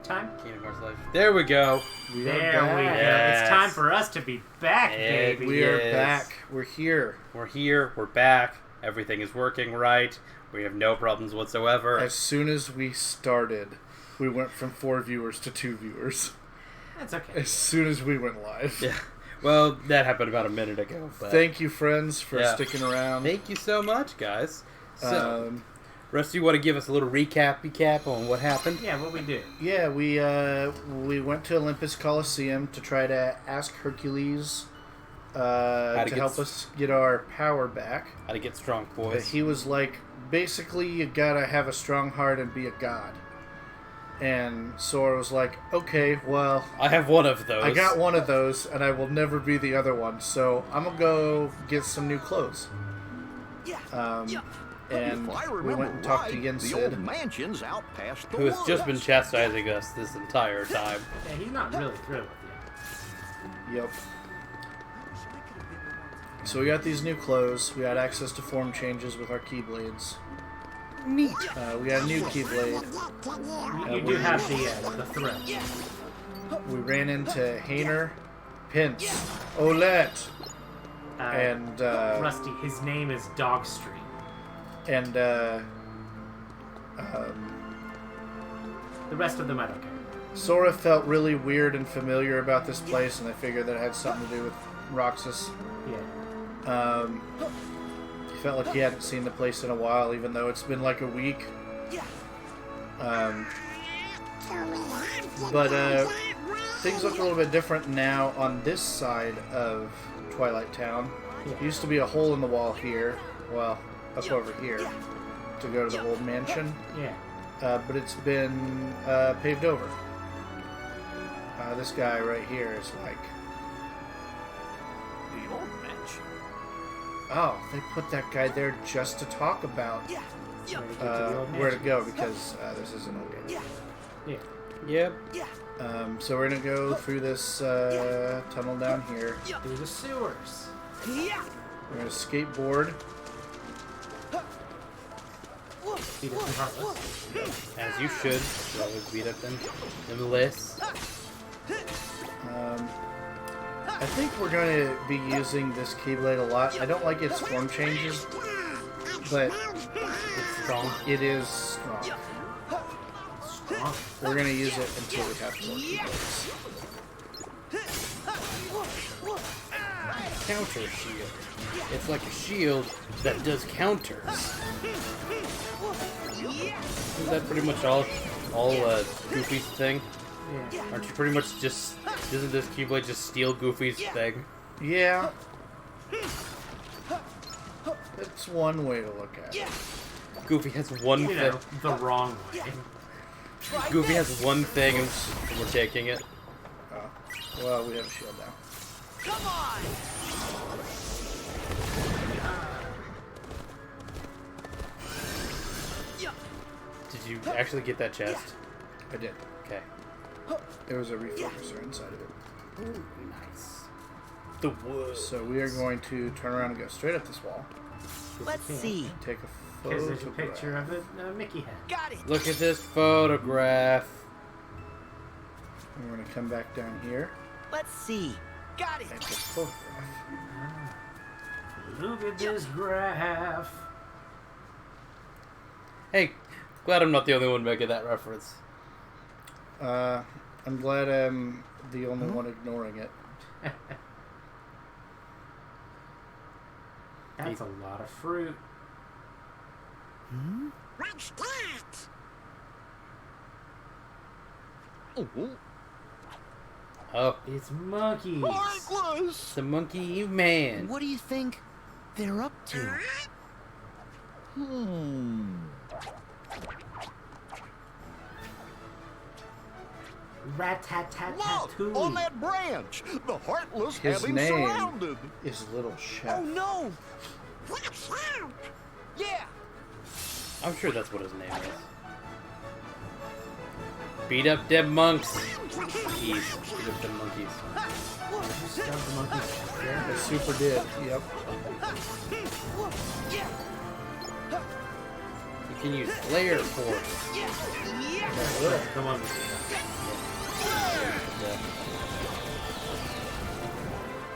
Time? Kingdom Hearts Life. There we go. There we go. It's time for us to be back, baby. We are back. We're here. We're here. We're back. Everything is working right. We have no problems whatsoever. As soon as we started, we went from 4 viewers to 2 viewers. That's okay. As soon as we went live. Yeah. Well, that happened about a minute ago. But thank you, friends, for sticking around. Thank you so much, guys. So, Rusty, you want to give us a little recap on what happened? Yeah, what we did. Yeah, we went to Olympus Coliseum to try to ask Hercules to help us get our power back. How to get strong, boys. He was like, basically, you gotta have a strong heart and be a god. And Sora was like, okay, well... I have one of those. I got one of those, and I will never be the other one, so I'm gonna go get some new clothes. And we went and talked to Yensid, who has just been chastising us this entire time. Yeah, he's not really thrilled with you. Yep. So we got these new clothes. We had access to form changes with our Keyblades. Neat. We got a new Keyblade. You do have the thread. We ran into Hainer, Pince, Olette, and Rusty. His name is Dogstreet. And the rest of them I don't care. Sora felt really weird and familiar about this place, and I figured that it had something to do with Roxas. Yeah. He felt like he hadn't seen the place in a while, even though it's been like a week. But things look a little bit different now on this side of Twilight Town. There used to be a hole in the wall here. Well, up over here to go to the old mansion. Yeah. But it's been paved over. This guy right here is like... The old mansion. Oh, they put that guy there just to talk about where to go, because this is an old game. Yeah. Yep. So we're going to go through this tunnel down here. Through the sewers. We're going to skateboard. Beat up some heartless. As you should. You always beat up them lists. I think we're going to be using this Keyblade a lot. I don't like its form changes, but It's strong. it is strong. Strong. We're going to use it until we have more Keyblades. Counter shield. It's like a shield that does counters. Isn't that pretty much all Goofy's thing? Yeah. Aren't you pretty much just... Doesn't this Keyblade just steal Goofy's thing? Yeah. It's one way to look at it. Goofy has one You thing. know, the wrong way. Goofy has one thing and we're taking it. Oh. Well, we have a shield now. Come on! Did you actually get that chest? I did. Okay. There was a refocuser inside of it. Ooh, nice. The wood. So we are going to turn around and go straight up this wall. Let's see. Take a Because there's a photograph. picture of a Mickey head. Got it. Look at this photograph. And we're going to come back down here Let's see. Got it. and take a photograph. Look at this graph. Hey, glad I'm not the only one making that reference. I'm glad I'm the only one ignoring it. That's a lot of fruit. What's that? Oh, Oh, It's monkeys. Heartless! the monkey man. What do you think they're up to? Rat-tat-tat-tat-too. On that branch, the Heartless His have him name surrounded. is Little Chef. Oh no! Watch out! Yeah! I'm sure that's what his name is. Beat up dead monks. Beat up dead monkeys. Stub the monkeys. I super did. Yep. You can use flare force. Come on.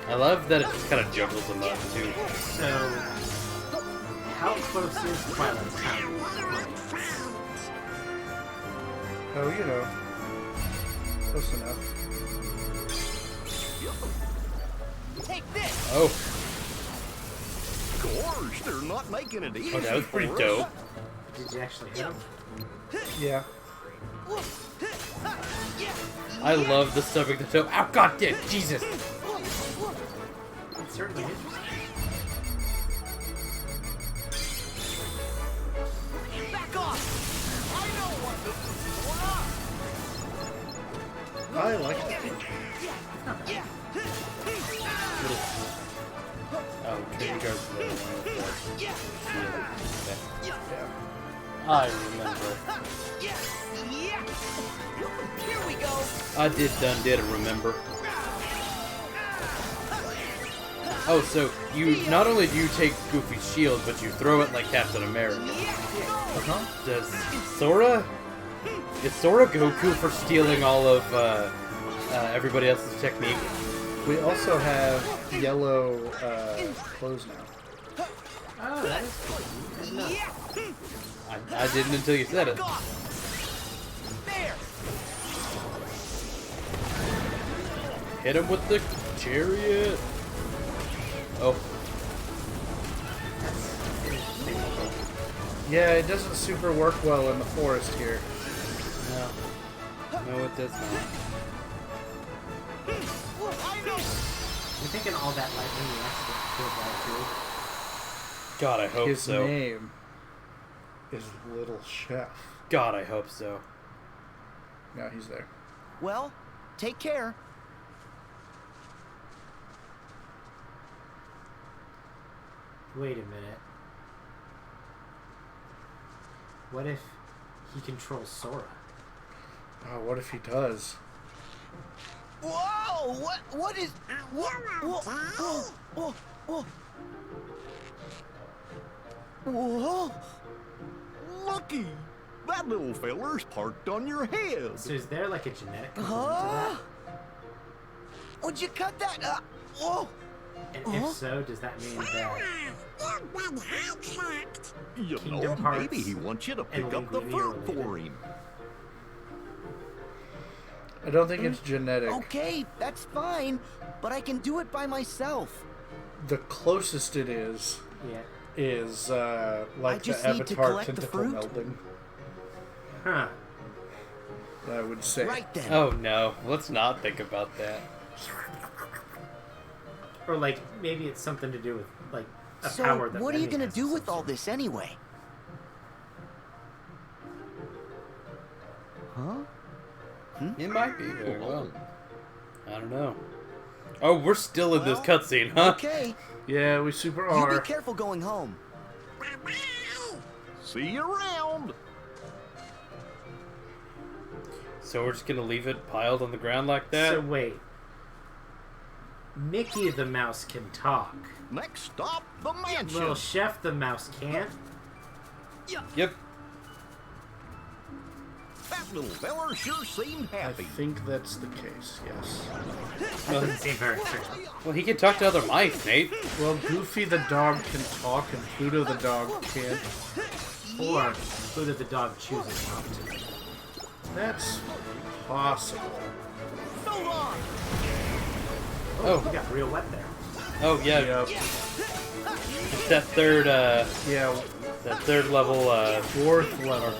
I love that it just kind of juggles them up too. So, how close is Twilight Town? Oh, you know. Close enough. Take this. Oh, Gosh, they're not making it easy. oh, that was pretty for us. dope. Did you actually hit him? Yeah. I love the subject that's so. Oh god damn, Jesus! It's certainly interesting. Back off. I know what this is for. I like that. Oh, King goes to the other one. Yeah. I remember. Here we go. I did remember. Oh, so you not only do you take Goofy's shield, but you throw it like Captain America. Does Sora? Is Sora Goku for stealing all of everybody else's technique? We also have yellow clothes now. Oh, that is cool. I didn't know. I didn't until you said it. There. Hit him with the chariot. Oh, Yeah, it doesn't super work well in the forest here. no. No, it does not. You're thinking all that lightning reacts to kill that too? God, I hope His so. name is Little Chef. God, I hope so. Now he's there. Well, take care. Wait a minute. What if he controls Sora? Oh, what if he does? Whoa! What is? Whoa! Whoa! Whoa! Whoa! Lucky, that little feller's parked on your head. So is there like a genetic component to Huh? that? Would you cut that? Whoa! And if so, does that mean that You Kingdom know, Hearts maybe he wants you to pick and up the Linguini fur are related. for him. I don't think it's genetic. Okay, that's fine, but I can do it by myself. The closest it is yeah? like just the need to Avatar collect the tentacle fruit? melding. Huh. I would say. Right then. Oh no, let's not think about that. Or like maybe it's something to do with like a So, power that what are you Lenny gonna has do of with some all sort. this anyway? Huh? It might be very well. I don't know. Oh, we're still in this cutscene, huh? Okay, Yeah, we super you are. be careful going home. See you around. So we're just gonna leave it piled on the ground like that? So wait. Mickey the mouse can talk. Next stop, the mansion. Little Chef the mouse can't. Yep. That little feller sure seemed I happy. think that's the case, yes. That doesn't seem very true. Well, he can talk to other mice, Nate. Well, Goofy the dog can talk and Pluto the dog can't. Or Pluto the dog chooses not to. That's possible. Hold on. Oh. We got real wet there. Oh yeah, Yep. it's that third, Yeah, that third level, fourth level.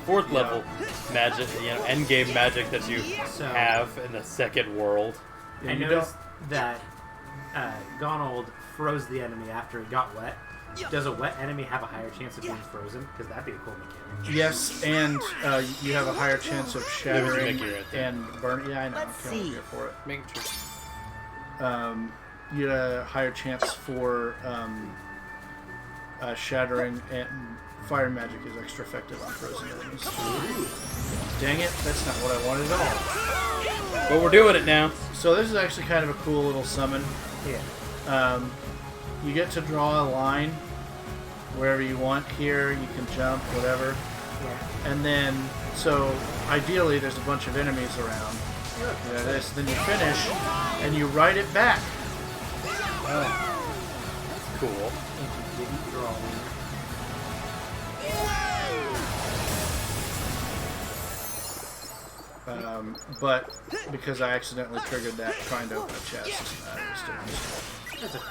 fourth level magic, end game magic that you So- have in the second world. Yeah, I you noticed that Gonald froze the enemy after it got wet. Does a wet enemy have a higher chance of being frozen? Because that'd be a cool mechanic. Yes, and you have a higher chance of shattering Mickey right there. and burn. Yeah, I know. Let's I'm coming see. here for it. Making sure. You had a higher chance for shattering and fire magic is extra effective on frozen enemies. Dang it, that's not what I wanted at all. But we're doing it now. So this is actually kind of a cool little summon. Yeah. You get to draw a line wherever you want here. You can jump, whatever. Yeah. And then, so ideally there's a bunch of enemies around. Yeah, this, then you finish, and you write it back. That's cool. And you didn't draw one. But because I accidentally triggered that trying to open a chest, it was still useful. That's okay.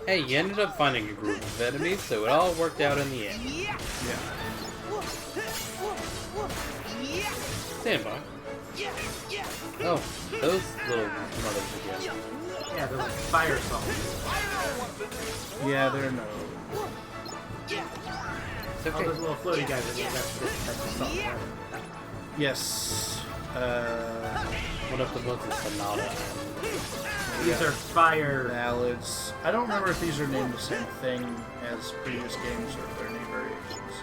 Hey, you ended up finding a group of enemies, so it all worked out in the end. Yeah. Stand by. Oh, those little mothers again. Yeah, they're like fire salts. Yeah, they're no. It's All okay. those little floaty guys are that's the salt. Right? Yes. One of the ones is Sonata. These are fire. Ballads. I don't remember if these are named the same thing as previous games or if they're named variations.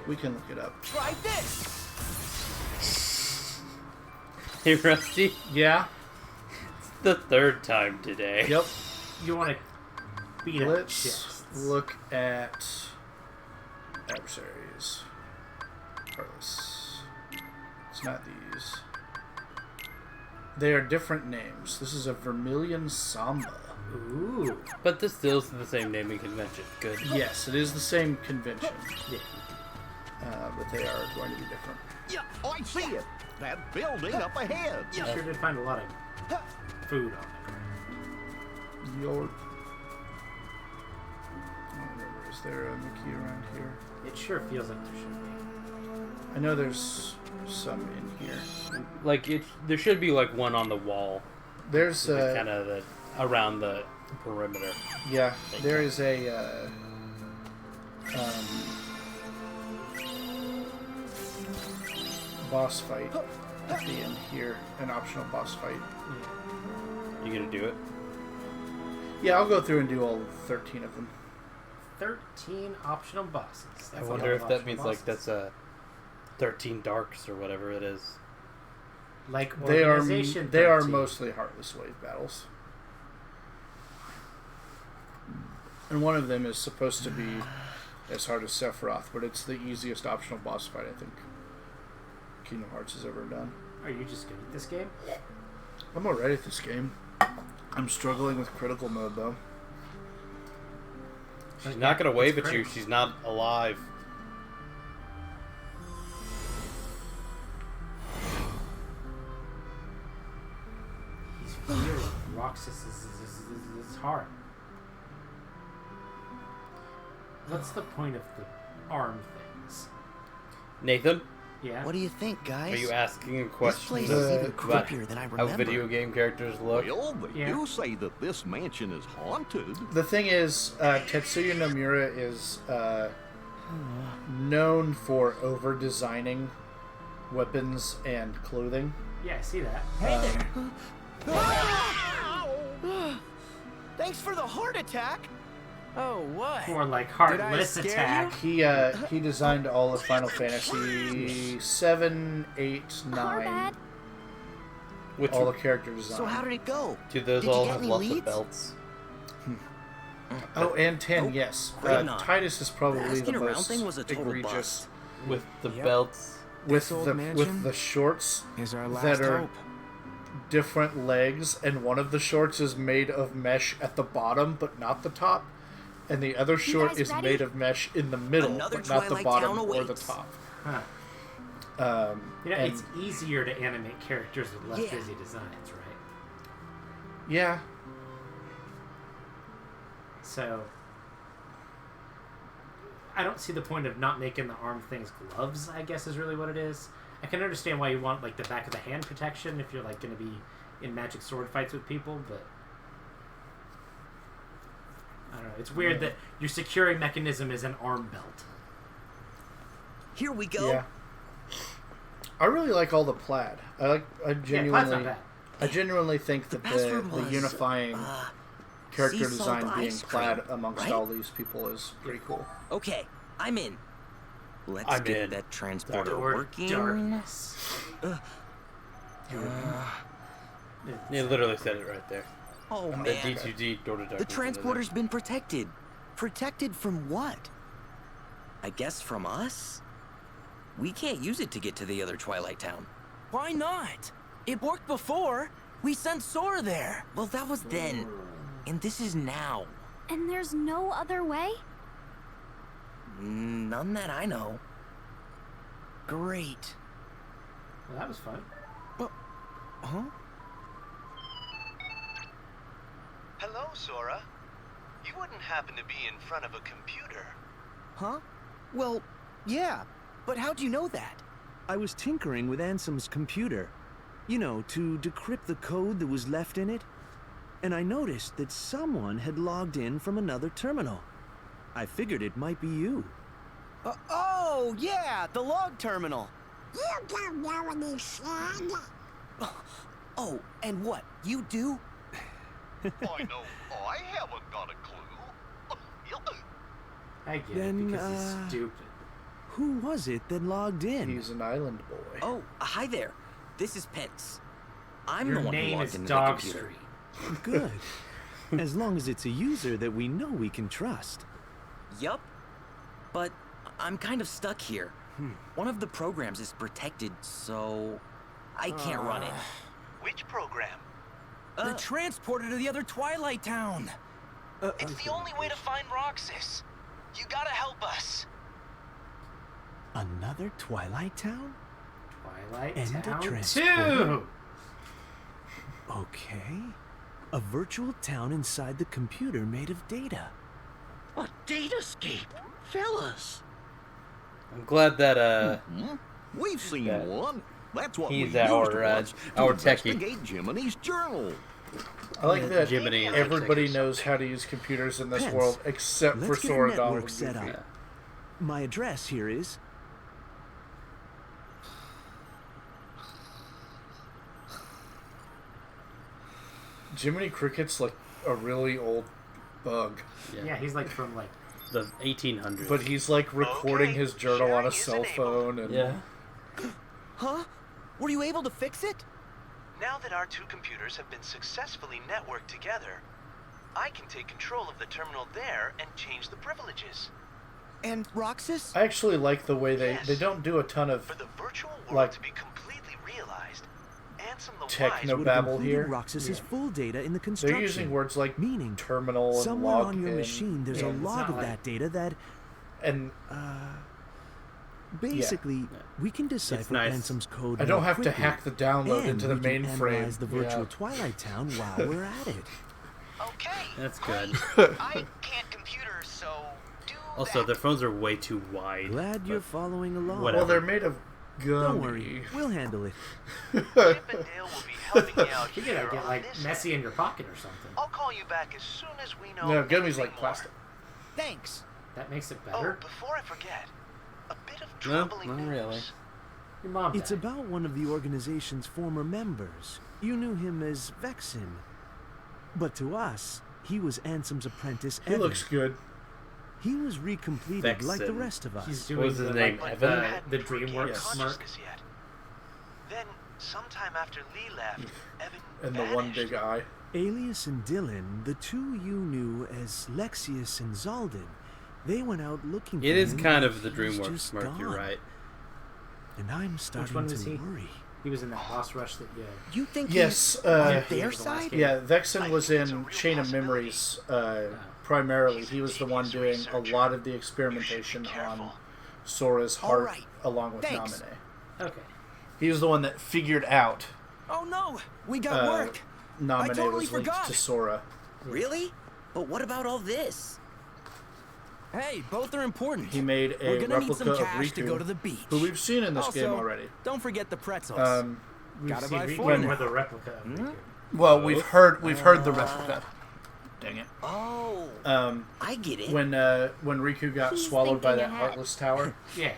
We can look it up. Try this. Hey, Rusty. Yeah. It's the third time today. Yep. You want to beat up Let's chests. look at adversaries. Or it's not these. They are different names. This is a Vermilion Samba. Ooh. But this still is the same naming convention. Good. Yes, it is the same convention, Yeah. but they are going to be different. Yeah, I see it. That building up ahead. You sure did find a lot of food on the ground. Your. I don't remember. Is there a Mickey around here? It sure feels like there should be. I know there's some in here. Like there should be like one on the wall, There's kind of around the perimeter. yeah. There is a boss fight at the end here, an optional boss fight. You gonna do it? Yeah, I'll go through and do all 13 of them. 13 optional bosses. I That's a wonder lot if of that optional means like bosses. that's 13 darks or whatever it is. Like They are Organization 13. mostly Heartless Wave battles, and one of them is supposed to be as hard as Sephiroth, but it's the easiest optional boss fight I think Kingdom Hearts has ever done. Are you just good at this game? I'm alright at this game. I'm struggling with critical mode though. She's not gonna wave It's at you. critical. She's not alive. He's fearing Roxas is hard. What's the point of the arm things? Nathan, Yeah. What do you think, guys? are you asking a This question place is even about creepier than I how remember. video game characters look? Well, they Yeah. do say that this mansion is haunted. The thing is, Tetsuya Nomura is known for over designing weapons and clothing. Yeah, I see that. Hey there. Thanks for the heart attack. Oh, what? More like Did I heartless scare attack. He designed all of Final Fantasy 7, 8, 9, Which all the character design. So how did it go? do those Did you all get have any lots of leads? belts? Oh, and 10, yes. Great knock. Titus is probably The asking the around most thing was a total egregious bust. With the Yep. belts. with This old the mansion shorts is our last that are hope. different legs, and one of the shorts is made of mesh at the bottom but not the top, and the other short guys is ready? made of mesh in the middle Another but not the Twilight bottom Town or the awaits. top. Huh. You know, And- it's easier to animate characters with less Yeah. busy designs, right? yeah. So I don't see the point of not making the arm things gloves, I guess is really what it is. I can understand why you want like the back of the hand protection if you're like going to be in magic sword fights with people, but I don't know. It's weird that your securing mechanism is an arm belt. Here we go. Yeah. I really like all the plaid. I Yeah, plaid's not bad. genuinely think that the password was, unifying uh, character sea salt design being ice plaid cream, amongst right? all these people is pretty cool. Okay, I'm in. Let's I'm get in. that transporter Or working. darkness. You literally said it right there. Oh The man. D2D door to darkness. The transporter's been protected. Protected from what? I guess from us? We can't use it to get to the other Twilight Town. Why not? It worked before. We sent Sora there. Well, that was then. And this is now. And there's no other way? None that I know. Great. Well, that was fun. Huh? Hello, Sora. You wouldn't happen to be in front of a computer. Huh? Well, yeah. But how'd you know that? I was tinkering with Ansem's computer. You know, to decrypt the code that was left in it. And I noticed that someone had logged in from another terminal. I figured it might be you. Oh, yeah, the log terminal. You don't know what he said. Oh, and what? You do? I know I haven't got a clue. I get Then, it because he's stupid. Who was it that logged in? He's an island boy. Oh, hi there. This is Pence. I'm Your the one who name logged is into the computer. Dogstreet. Good. As long as it's a user that we know we can trust. Yup. But I'm kind of stuck here. One of the programs is protected, so I can't run it. Which program? The transporter to the other Twilight Town. It's the only way to find Roxas. You gotta help us. Another Twilight Town? Twilight And a Town transporter. 2! Okay. A virtual town inside the computer made of data. A datascape, fellas. I'm glad that We've seen That- one. That's what he's we our, used once to our techie. investigate Jiminy's journal. I like that Jiminy is everybody ridiculous. knows how to use computers in this Pence, world except for let's get a Sora, Donald, network and set Goofy. up. My address here is... Jiminy Cricket's like a really old bug, Yeah, he's like from like... the 1800s. but he's like recording Okay, his journal on sharing a is cell enabled. phone. And yeah. Huh? Were you able to fix it? Now that our two computers have been successfully networked together, I can take control of the terminal there and change the privileges. And Roxas? I actually like the way they Yes. don't do a ton of For the virtual world Like- to be completely realized, Ansem the Techno- Wise would have babble included here. Roxas's full data in the they're construction. using words like Meaning, terminal and somewhere log on your pin, machine there's Yeah, a it's log not of like- that data that, and basically, we can decipher nice. Ansem's code I don't more have to quickly, hack the download and into the we can mainframe. analyze the virtual Yeah. Twilight Town while we're at it. Okay. That's good. I can't computers, so do Also, that. their phones are way too wide. Glad you're but following along. whatever. Well, they're made of gum. Don't worry, we'll handle it. Chip and Dale will be helping you out You here gotta get on like this messy end. in your pocket or something. I'll call you back as soon as we know. No, gummy's anything like plastic. more. Thanks. That makes it Oh, better. before I forget, a bit of No, troubling not news. really. Your mom It's died. about one of the organization's former members. You knew him as Vexen. But to us, he was Ansem's apprentice He Evan. looks good. He was recompleted like the Vexen. rest of us. He's What doing was his the, name, like, Evan? the Hadn't DreamWorks regained smirk. consciousness yet. Then, sometime after Lee left, Evan And the one vanished. big eye. Alias and Dylan, the two you knew as Lexius and Zaldin, they went out looking for It is him, kind but of the he was DreamWorks just smirk, you're gone. right. And I'm starting one to was he? worry. He was in that boss rush that You think Yes, he's on Yeah, he their was the last side? game. Yeah, Vexen was think it's a in real Chain of possibility. Memories primarily. He was the one doing a lot of the experimentation on careful. Sora's All heart right. along with Thanks. Naminé. Okay. He was the one that figured out Oh no, we got work. Naminé totally was linked forgot. to Sora. Really? But what about all this? Hey, both are important. He made a We're gonna need replica some of cash to Riku, go to the beach. who we've seen in this also, game already. Don't forget the pretzels. We've Gotta seen buy Riku four now. with a replica of Riku. Well, we've heard the replica. Dang it. Oh, I get it. When Riku got He's swallowed by thinking that ahead. Heartless Tower, Yeah.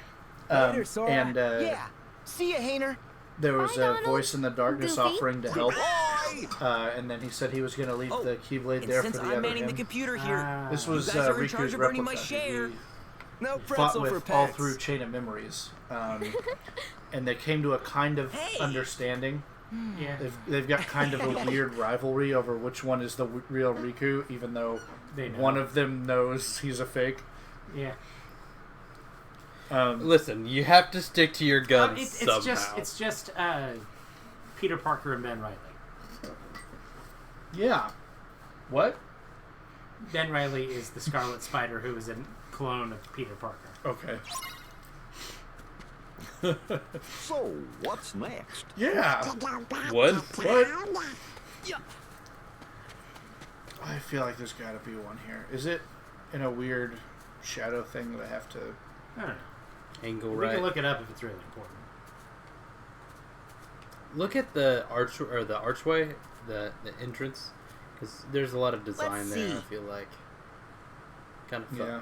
Later, Sora. and yeah. See ya, Hayner. there was Bye, a Donald. voice in the darkness Goofy. offering to help, Bye! and then he said he was going to leave Oh, the Keyblade And there for since the I'm other manning the him. computer here, This you was guys are in Riku's charge of earning my replica. share. No fought pretzel for with all pets. through Chain of Memories, and they came to a kind of understanding. Yeah. They've got kind of a weird rivalry over which one is the real Riku, even though They know. one of them knows he's a fake. Yeah. Listen, you have to stick to your guns somehow. It's just Peter Parker and Ben Reilly. Yeah. What? Ben Reilly is the Scarlet Spider who is a clone of Peter Parker. Okay. So, what's next? Yeah. What? I feel like there's got to be one here. Is it in a weird shadow thing that I have to... I don't know. Angle We right. can look it up if it's really important. Look at the archway, the entrance, because there's a lot of design Let's there. see. I feel like kind of fun. Yeah.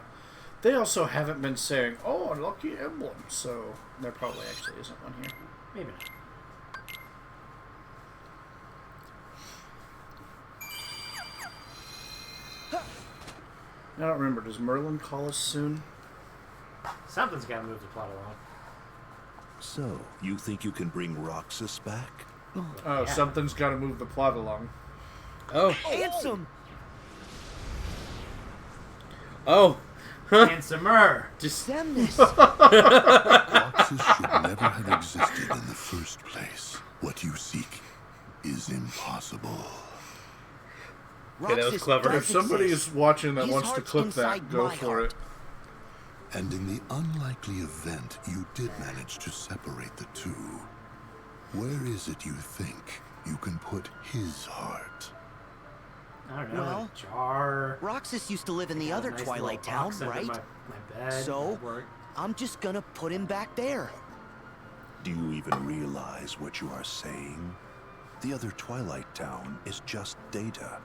They also haven't been saying, "Oh, a lucky emblem," so there probably actually isn't one here. Maybe not. I don't remember. Does Merlin call us soon? Something's got to move the plot along. So, you think you can bring Roxas back? Oh, Yeah. something's got to move the plot along. Oh, Handsome! oh, Handsomer. just Send this! Roxas should never have existed in the first place. What you seek is impossible. Okay, that was Roxas clever. does If somebody exist. is watching that His wants to heart's clip that, inside go my for heart. it. And in the unlikely event you did manage to separate the two, where is it you think you can put his heart? I don't know. Well, a jar. Roxas used to live in the Got a other nice Twilight little Town, box under right? My bed. So? at work. I'm just gonna put him back there. Do you even realize what you are saying? The other Twilight Town is just data.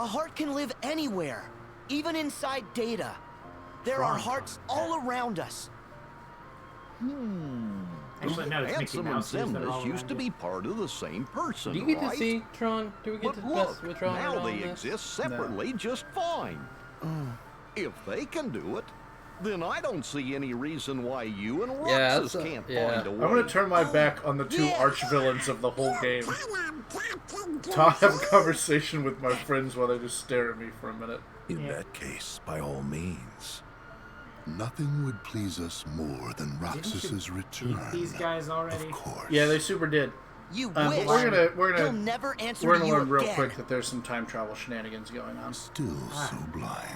A heart can live anywhere, even inside data. There are Tron. hearts all around us. Actually, no, it's Mickey Handsome and Mouse. That are all Simness used around to you. be part of the same person, do you get right? to see Tron? Do we get But to best look, with Tron now and all they this? exist separately just fine. If they can do it, then I don't see any reason why you and Yeah, Roxas that's can't yeah. find a way. I'm going to turn my back on the two yeah. arch-villains of the whole game. Have a conversation with my friends while they just stare at me for a minute. In Yeah. that case, by all means. Nothing would please us more than Didn't Roxas's you return. beat these guys already? Of course. Yeah, they super did. You But wish. we're He'll gonna never answer we're to gonna you learn real again. quick that there's some time travel shenanigans going on. Still so blind.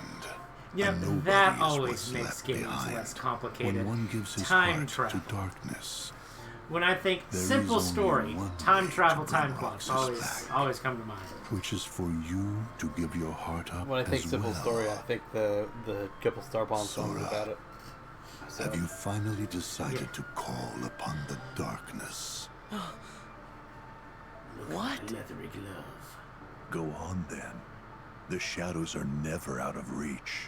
Yeah, And nobody that is always what's makes left games behind less complicated. When one gives his Time heart travel. to darkness. When I think There simple is only story, one time way travel, to bring time clocks Roxas back. always come to mind. Which is for you to give your heart up When I think as simple well. story, I think the couple Star Bomb songs Sora. about it. So, Have you finally decided to call upon the darkness? What? Leathery glove. Go on then. The shadows are never out of reach.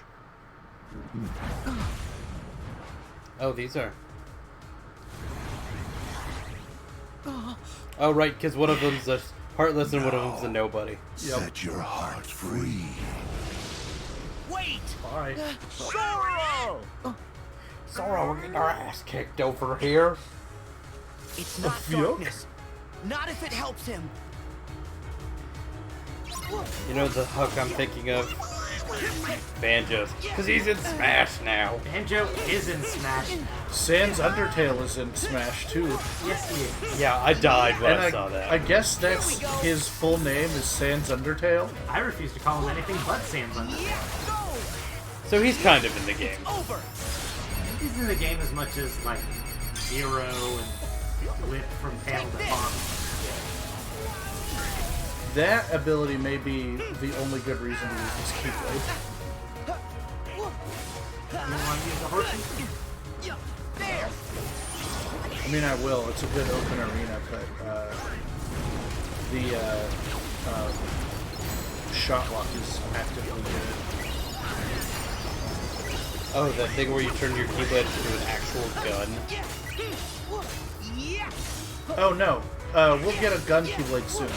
oh, these are. Oh, right, because one of them's a heartless and one of them's a nobody. Set your heart free. Wait! Alright. Sora! Sora, we're getting our ass kicked over here. It's not darkness. Not if it helps him. You know the hook I'm thinking of? Banjo. Because he's in Smash now. Banjo is in Smash. Sans Undertale is in Smash too. Yes, he is. Yeah, I died when And I saw that. I guess that's his full name is Sans Undertale. I refuse to call him anything but Sans Undertale. So he's kind of in the game. Over! He's in the game as much as, like, Zero and Whip from Panel to Bomb. That ability may be the only good reason to use this Keyblade. You want to use the horsey? There! I mean, I will. It's a good open arena, but the shot lock is actively good. Oh, that thing where you turn your keyblade into an actual gun. Oh no, we'll get a gun Keyblade soon.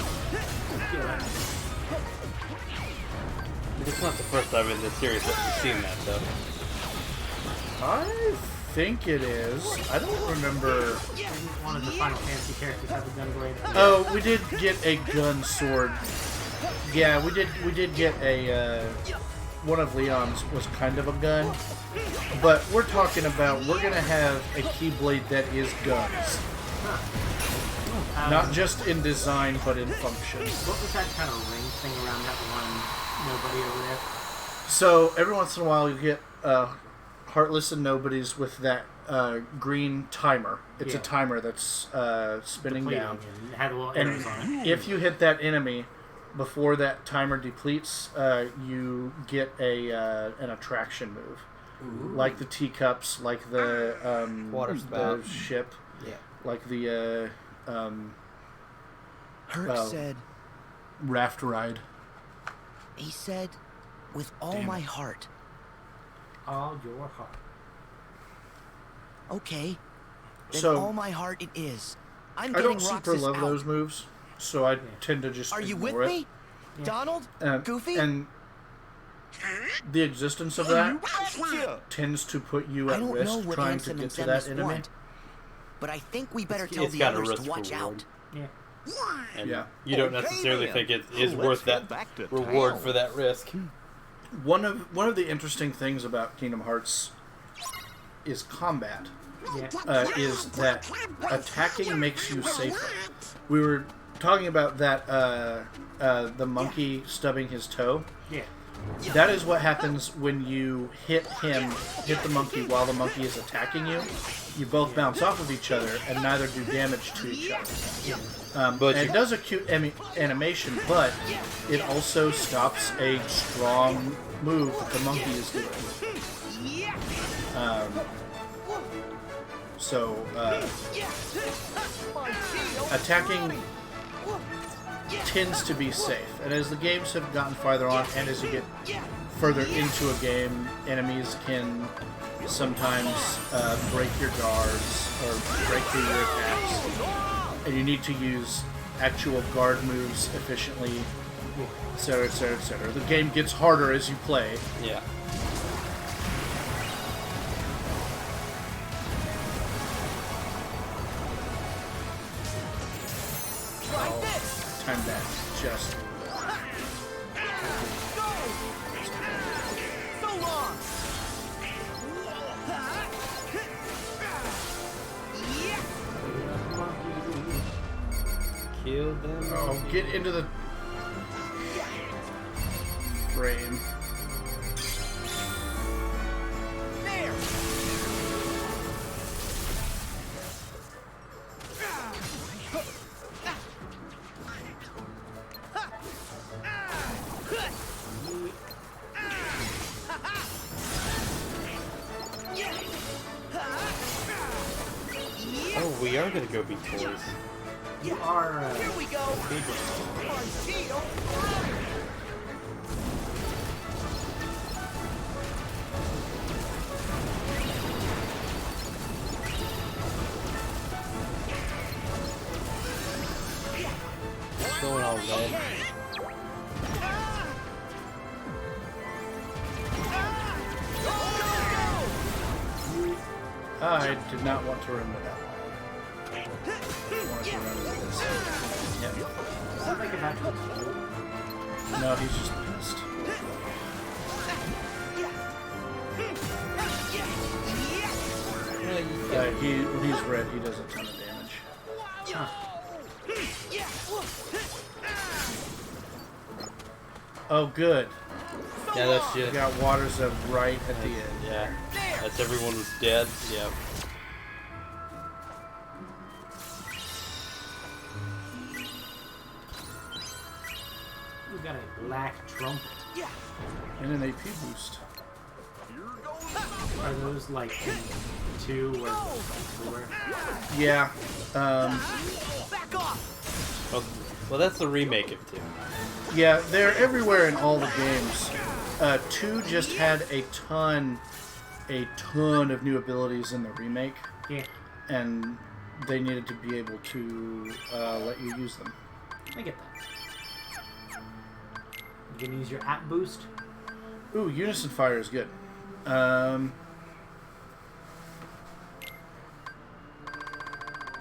It's not the first time in this series that we've seen that, though. I think it is. I don't remember. One of the Final Fantasy characters have a gun blade. Oh, we did get a gun sword. Yeah, we did get a one of Leon's was kind of a gun. But we're talking about we're gonna have a Keyblade that is guns. Not just in design, but in function. What was that kind of ring thing around that one nobody over there? So every once in a while you get Heartless and Nobodies with that green timer. It's a timer that's spinning down. And had little arrows on it. If you hit that enemy before that timer depletes, you get an attraction move. Ooh. Like the teacups, like the water spout, the ship, like the Herc said, raft ride. He said, with all my heart. All your heart. Okay. Then So all my heart it is. I don't super love those moves, so I tend to just Are you ignore with it. me? Yeah. Donald? Goofy? And the existence of that tends to put you at risk trying to get to that enemy. Want, but I think we better tell the others to watch out. Yeah. And you don't necessarily think it is worth that reward for that risk. One of the interesting things about Kingdom Hearts is combat. Is that attacking makes you safer. We were talking about that the monkey stubbing his toe. Yeah. That is what happens when you hit the monkey while the monkey is attacking you. You both bounce off of each other and neither do damage to each other. But it does a cute animation, but it also stops a strong move that the monkey is doing. Attacking tends to be safe, and as the games have gotten farther on, and as you get further into a game, enemies can sometimes break your guards or break through your attacks, and you need to use actual guard moves efficiently, etc., etc., etc. The game gets harder as you play. Yeah. Time that just. So long. Kill them. Oh, get into the frame. There. Oh, we are gonna go beat toys. You are. Here we go. Martino. Going all red. I did not want to run into that one. I wanted to run into this. Yep. Does that make it back to the No, he's just pissed. When he's red, he does a ton of damage. Huh. Oh, good. Yeah, that's We just. got Waters of right at the end. Yeah, that's everyone was dead. Yep. We got a black trumpet. And an AP boost. Are those like in 2 or everywhere? Yeah. Back off. Well, that's the remake of 2. Yeah, they're everywhere in all the games. 2 just had a ton of new abilities in the remake. Yeah. And they needed to be able to let you use them. I get that. You can use your app boost. Ooh, Unison Fire is good.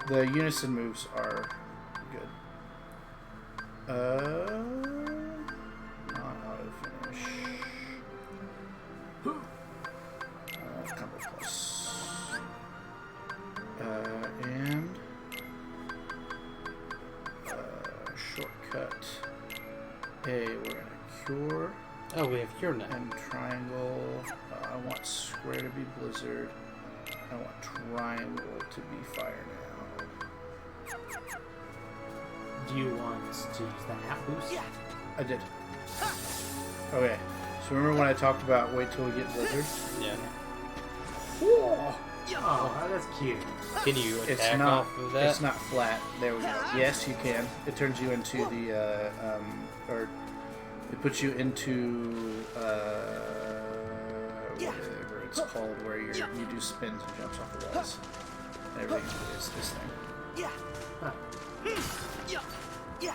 The unison moves are good. Auto finish. Combo plus. And shortcut. Hey, we're gonna cure. Oh, we have cure now. And triangle. I want square to be blizzard. I want triangle to be fire now. Do you want to use that app boost? Yeah. I did. Okay. So remember when I talked about wait till we get blizzard? Yeah. Whoa. Oh, that's cute. Can you It's attack not. off of that? It's not flat. There we go. Yes, you can. It turns you into the or it puts you into whatever it's called, where you do spins and jumps off the walls. And everything is this thing. Yeah. Yeah.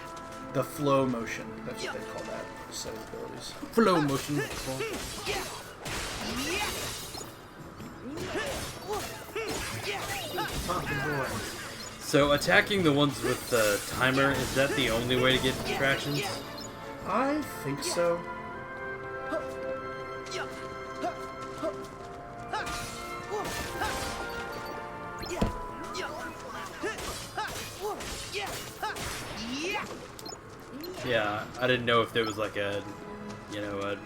The flow motion. That's what they call that set of abilities. Flow motion. So attacking the ones with the timer, is that the only way to get distractions? I think so. Yeah, I didn't know if there was like a, a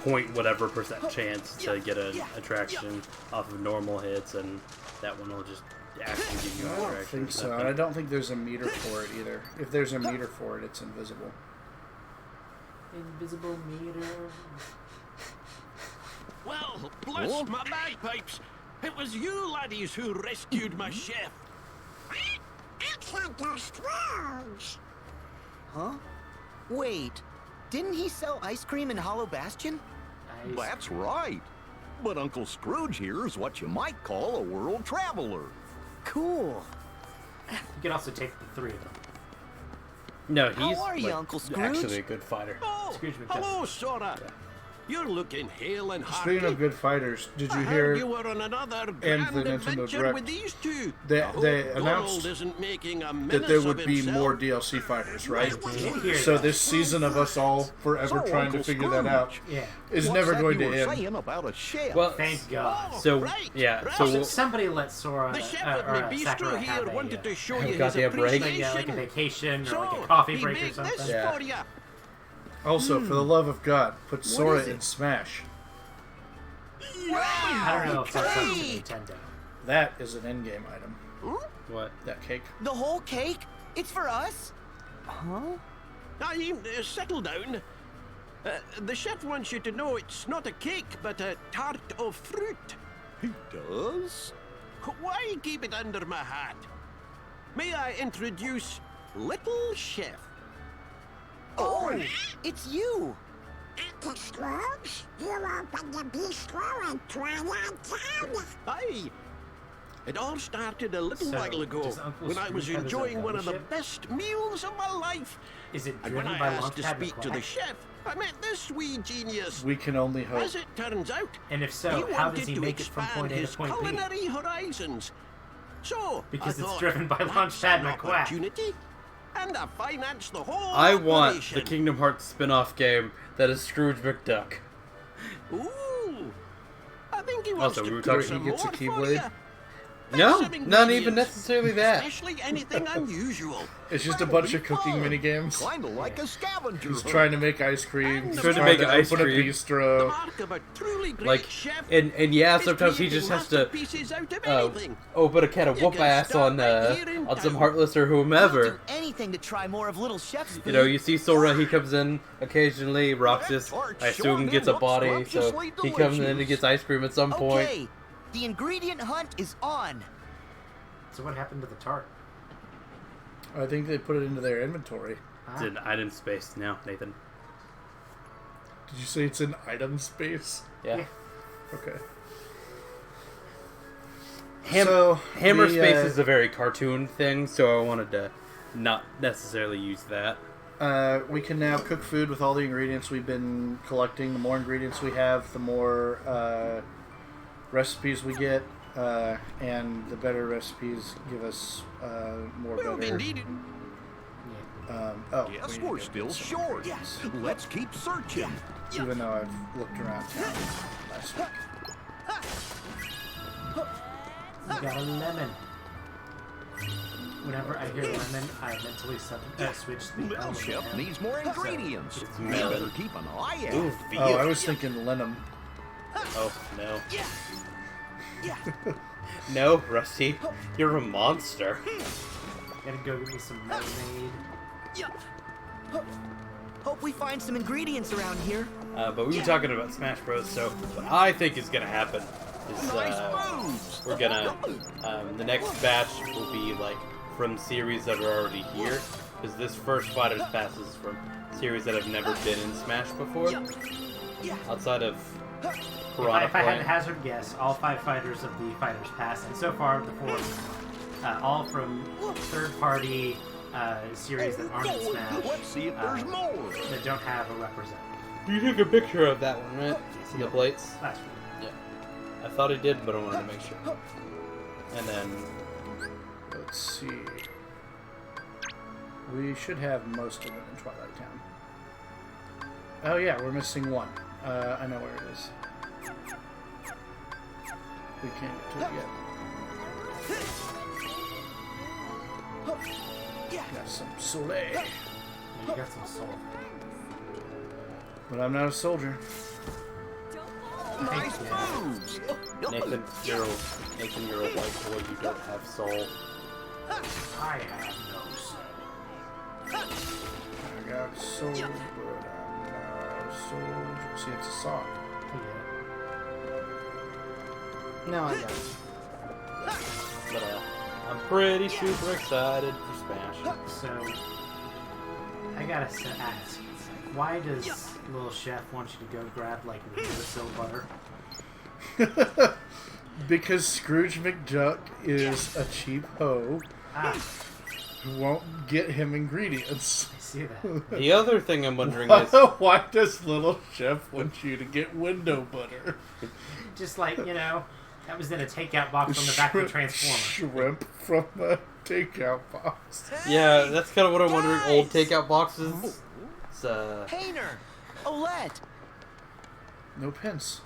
point whatever percent chance to get an attraction off of normal hits, and that one will just actually give you an I don't attraction. think so. And I don't think there's a meter for it either. If there's a meter for it, it's invisible. Invisible meter. Well, bless my bagpipes. It was you laddies who rescued my chef. It's Uncle Scrooge. Huh? Wait, didn't he sell ice cream in Hollow Bastion? That's right. But Uncle Scrooge here is what you might call a world traveler. Cool. You can also take the three of them. No, he's How are you, Uncle Scrooge? actually a good fighter. Oh, Scrooge McDuck. hello, Sora. You're looking hale and hearty. Speaking of good fighters, did you I hear heard you were on another grand the Nintendo adventure Direct, with these two? they I hope announced Donald isn't making a that menace there of would be himself. more DLC fighters, right? Hear So that. this season of us all forever So, trying to Uncle figure that out Yeah. is What's never that going you to were end. saying about a chef? Well, Thank God. so Right, yeah, right. so we'll, Somebody let Sora The chef or at the bistro Sakura here have wanted to show have you his goddamn break. appreciation. like a vacation or So, like a coffee he break or made something. this Yeah. for you. Also, for the love of God, put Sora is it? in Smash. I don't know if that's up to Nintendo. That is an endgame item. what? That cake. The whole cake? It's for us? Huh? Now, you settle down. The chef wants you to know it's not a cake, but a tart of fruit. He does? Why keep it under my hat? May I introduce Little Chef? Oh, it's you! Uncle Scrooge, you opened the bistro in Twilight Town. Aye. It all started a little So, while ago does Uncle when I was Scrooge have his enjoying own one of the ship? best meals of my life. Is it And driven when I by asked to Launchpad speak to the McQuack? chef, I met this wee genius. We can only hope. As it turns out, And if he so, how wanted does he to make it from expand point A his to point B? culinary horizons. So Because I it's thought, driven by that's Launchpad an McQuack. opportunity, and I financed the whole I want operation. the Kingdom Hearts spin-off game that is Scrooge McDuck. Ooh, I think he wants Also, we to were cook talking- some he gets a more for Keyblade? ya. No, Some not even ingredients, necessarily that. Especially anything unusual. It's just a bunch of cooking minigames. Kind of like a scavenger He's hunt. trying to make ice cream. He's Trying to trying make to ice open a cream. The bistro. mark of a truly great Like, chef and yeah, is sometimes he creating just has to masterpieces out of anything. open a can of You whoop can ass start on right here in on some town. Heartless or We'll whomever. do anything to try more of Little Chef's food. You know, you see Sora, he comes in occasionally, Roxas, I assume, gets a body, so he comes in and gets ice cream at some point. Okay, the ingredient hunt is on. So what happened to the tart? I think they put it into their inventory. It's in item space now, Nathan. Did you say it's in item space? Yeah. Okay. Hammer we, space is a very cartoon thing, so I wanted to not necessarily use that. We can now cook food with all the ingredients we've been collecting. The more ingredients we have, the more recipes we get. and the better recipes give us more Well, better. indeed. Guess we're still short. Let's keep searching. Even though I've looked around town last week. We got a lemon. Whenever I hear lemon, I mentally switch the Little element chef down. needs more ingredients. We melon. better keep an eye out. Ooh, Oh, I was thinking Lenham. Oh, no. No, Rusty. You're a monster. Gotta go get me some lemonade. Hope we find some ingredients around here. But we were talking about Smash Bros. So what I think is gonna happen is we're gonna the next batch will be like from series that are already here, because this first Fighters Pass is from series that have never been in Smash before, outside of Piranha If I had Plant. to hazard guess, all 5 fighters of the Fighters Pass, and so far the 4, all from third-party series that aren't in Smash, Let's see if there's more. that don't have a representative. You took a picture of that one, right? The plates? That's right. Yeah. I thought I did, but I wanted to make sure. And then Let's see. We should have most of it in Twilight Town. Oh yeah, we're missing one. I know where it is. We can't get to it yet. Got some soleil. You got some soul. But I'm not a soldier. Nice moves. Nathan, you're a white boy. You don't have soul. I have no soul. I got soul, but I'm not a soldier. See, it's a song. No, I don't. But I'm pretty super excited for Smash. So, I gotta ask, why does Little Chef want you to go grab, like, windowsill butter? Because Scrooge McDuck is a cheap hoe who won't get him ingredients. I see that. The other thing I'm wondering is Why does Little Chef want you to get window butter? Just like, that was in a takeout box on the back of the Transformer. Shrimp from a takeout box. yeah, that's kind of what I'm wondering. Old takeout boxes. It's, Painter! Olette! No pence.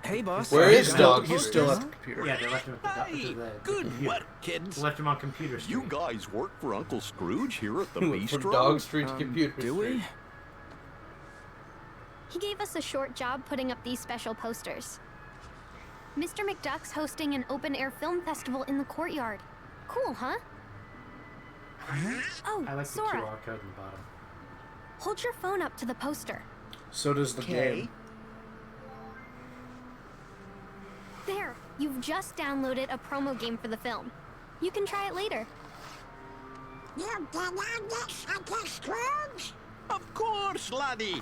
Hey, boss. Where is Dog? He's still at the computer. Yeah, they left him at Hey, the good computer. work, kids. They left him on computer street. You guys work for Uncle Scrooge here at the from bistro? Dog Street to Computer Do Street. we? He gave us a short job putting up these special posters. Mr. McDuck's hosting an open-air film festival in the courtyard. Cool, huh? Oh, I like the Sora, QR code in the bottom. hold your phone up to the poster. So does the game. There, you've just downloaded a promo game for the film. You can try it later. You did on this, Uncle Scrooge? Of course, laddie.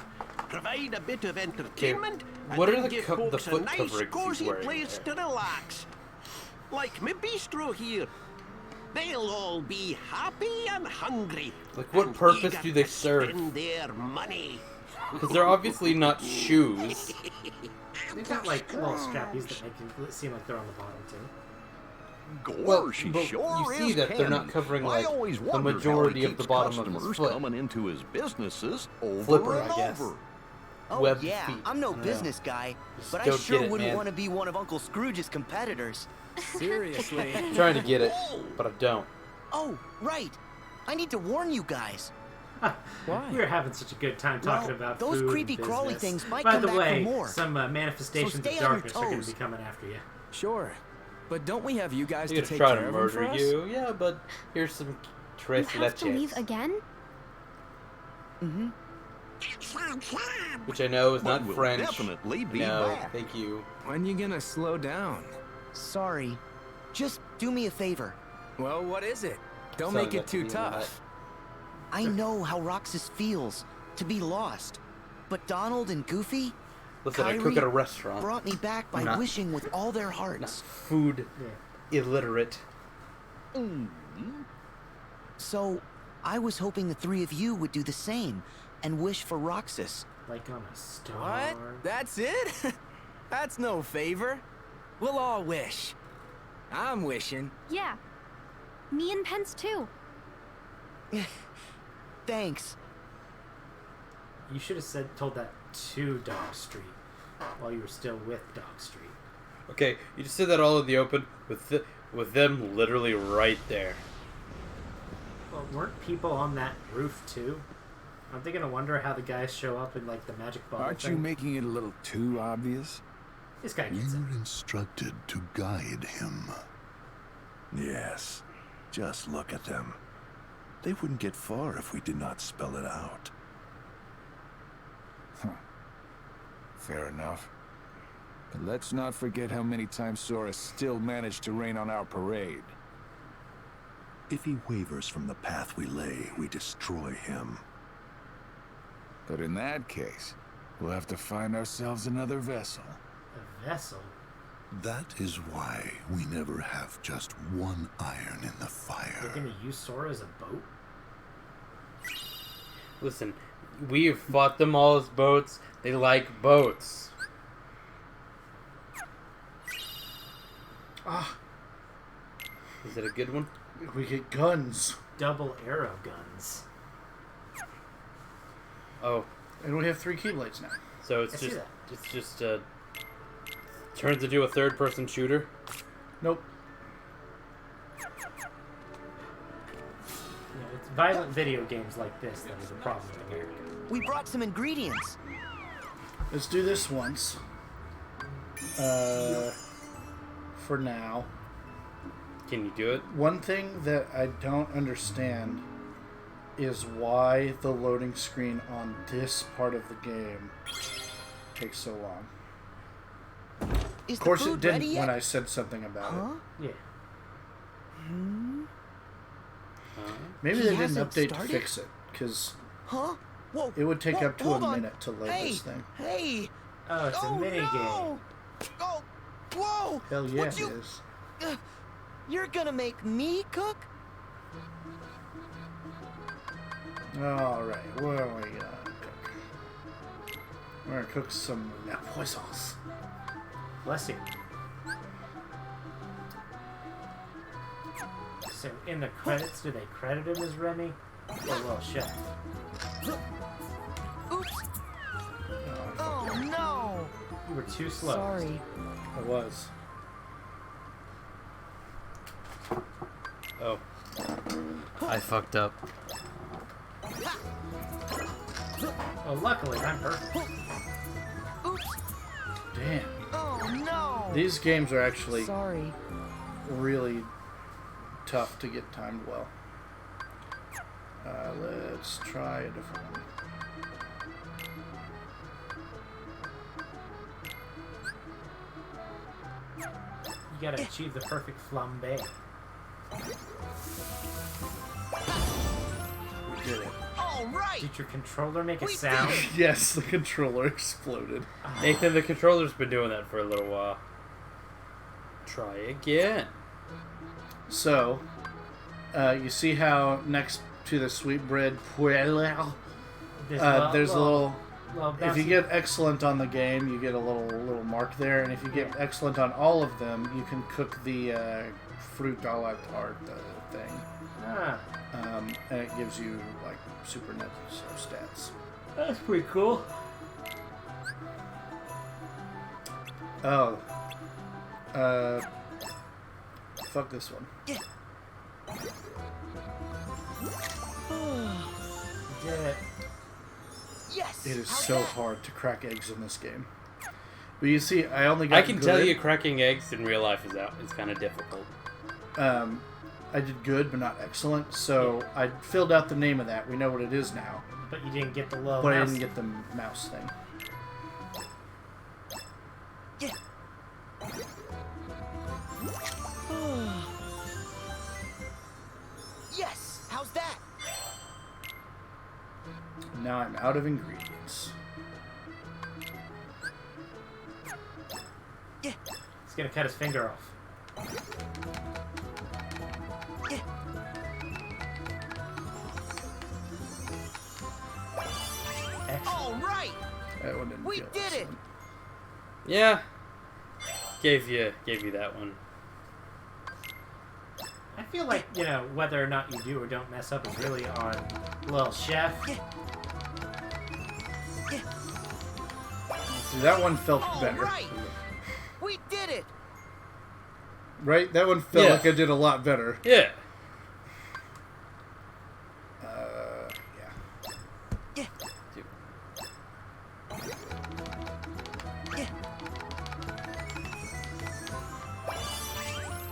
Provide a bit of entertainment, what and are then the give the folks a foot nice, coverings he's cozy wearing place there? to relax. Like me bistro here. They'll all be happy and hungry. Like, what and purpose eager do they to serve? spend their money. Because they're obviously not shoes. They've got, like, little strappies that make it seem like they're on the bottom, too. Gosh, but he sure you see is that they're not candy. covering, I like, always the wondered majority how he of the keeps bottom of his customers foot. coming into his businesses over Flipper, and I guess. over. Oh, Webbed yeah, feet. I'm no Yeah. business guy, Just but I don't sure get it, wouldn't man. want to be one of Uncle Scrooge's competitors. Seriously. I'm trying to get it, but I don't. Oh, right. I need to warn you guys. Why? We were having such a good time talking Well, about those food creepy and crawly business. things might By come the back way, for more. some manifestations So of stay on your darkness are going to toes. be coming after you. Sure. But don't we have you guys You're to gonna take try care to of him for murder us? you. Yeah, but here's some You tres have to leave leches. again? Mm-hmm. Which I know is But not we'll French. definitely be No, back. thank you. When you gonna slow down? Sorry. Just do me a favor. Well, what is it? Don't Sounded make like it too to be in the tough. I know how Roxas feels to be lost, but Donald and Goofy Listen, I cook Kyrie at a restaurant. brought me back by Not- wishing with all their Not hearts. food illiterate. So, I was hoping the three of you would do the same and wish for Roxas. Like on a star. What? That's it? That's no favor. We'll all wish. I'm wishing. Yeah. Me and Pence too. Thanks. You should have told that to Dog Street while you were still with Dog Street. Okay, you just said that all in the open with them literally right there. Well, weren't people on that roof too? Aren't they gonna wonder how the guys show up in like the magic bubble Aren't thing? you making it a little too obvious? This guy We gets it. were instructed to guide him. Yes. Just look at them. They wouldn't get far if we did not spell it out. Fair enough. But let's not forget how many times Sora still managed to rain on our parade. If he wavers from the path we lay, we destroy him. But in that case, we'll have to find ourselves another vessel. A vessel? That is why we never have just one iron in the fire. They're gonna use Sora as a boat? Listen, we have fought them all as boats. They like boats. Ah. Is it a good one? We get guns. Double arrow guns. Oh. And we have 3 Keyblades now. So it's just turns into a third-person shooter? Nope. Yeah, it's violent video games like this that are the problem with America. We brought some ingredients. Let's do this once. For now. Can you do it? One thing that I don't understand is why the loading screen on this part of the game takes so long. Is of course the it food didn't ready when yet? I said something about Yeah. Maybe He they didn't hasn't update started? to fix it, because Huh? Whoa. it would take whoa, up to hold a on. minute to load Hey, this thing. Hey. Oh, it's a mini game. Oh, whoa. Hell yeah, Would it you... is. You're gonna make me cook? Alright, what are we gonna cook? We're gonna cook some poisons. Bless you. So in the credits, do they credit him as Remy? Or well, Chef? Oops. Oh no. You were too slow. Sorry. I was. Oh. I fucked up. Oh, luckily, I'm perfect. Oops. Damn. Oh no. These games are actually Sorry. really tough to get timed well. Let's try a different one. You gotta achieve the perfect flambe. We did it. All right. Did your controller make a We sound? did Yes, the controller exploded. Nathan, the controller's been doing that for a little while. Try again. So, you see how next to the sweetbread puello, there's a little. If you get excellent on the game, you get a little mark there, and if you get excellent on all of them, you can cook the fruit a la tarte thing. Ah, And it gives you like super net stats. that's pretty cool. Oh. Fuck this one. You did it. Yes. It is How's so that? hard to crack eggs in this game. But you see, I only got I can tell good. you cracking eggs in real life is kind of difficult. I did good, but not excellent. So I filled out the name of that. We know what it is now. But you didn't get the little But I mouse. didn't get the mouse thing. Yeah. Yes. How's that? Now I'm out of ingredients. Yeah. He's gonna cut his finger off. Yeah. All right. That one didn't We feel did it. excellent. Yeah. Gave you that one. feel like, whether or not you do or don't mess up is really on little chef. See, that one felt better. Right. We did it. Right? That one felt like I did a lot better. Yeah. Yeah.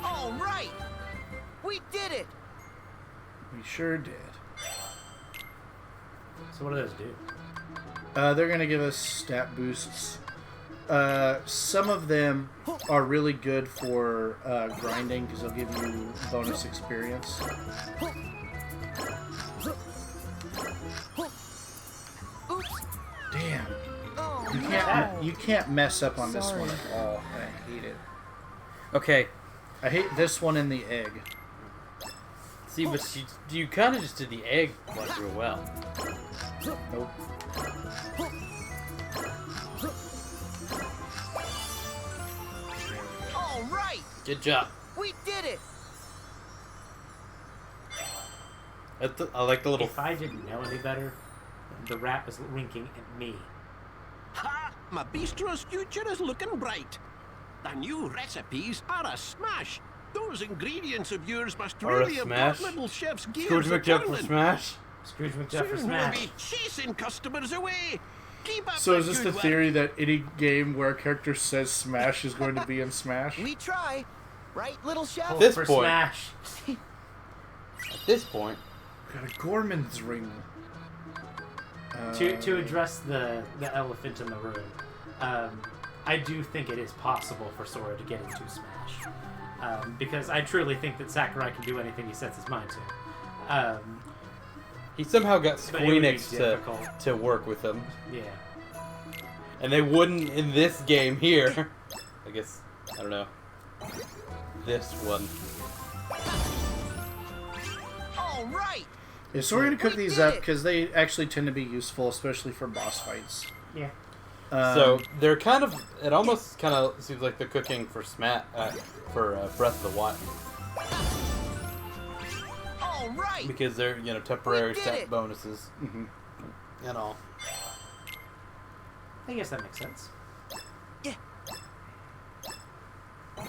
All right. We did it. We sure did. So what do those do? They're going to give us stat boosts. Some of them are really good for grinding because they'll give you bonus experience. Damn. You can't mess up on this one at all. And I hate it. Okay. I hate this one and the egg. See, but you kind of just did the egg one real well. Nope. All right. Good job. We did it. I like the little... If I didn't know any better, the rat was winking at me. Ha! My bistro's future is looking bright. The new recipes are a smash. Those ingredients of yours must Or a really have got smash? little chef's gears Scrooge McDuck for a-turning. Smash? Scrooge McDuck for Soon we'll Smash. be chasing customers away. Keep up So the is this good the work. theory that any game where a character says Smash is going to be in Smash? We try. Right, little chef? At this for point. Smash. At this point. Got a Gorman's ring. To address the elephant in the room, I do think it is possible for Sora to get into Smash. Because I truly think that Sakurai can do anything he sets his mind to. He somehow got But it would be Squeenix difficult. to work with him. Yeah. And they wouldn't in this game here. I guess, I don't know. This one. All right. Yeah, so we're going to cook these up because they actually tend to be useful, especially for boss fights. Yeah. So they're kind of, it almost kind of seems like they're cooking for Breath of the Wild. All right. Because they're, temporary We did stat it. bonuses. And all. I guess that makes sense. Yeah. All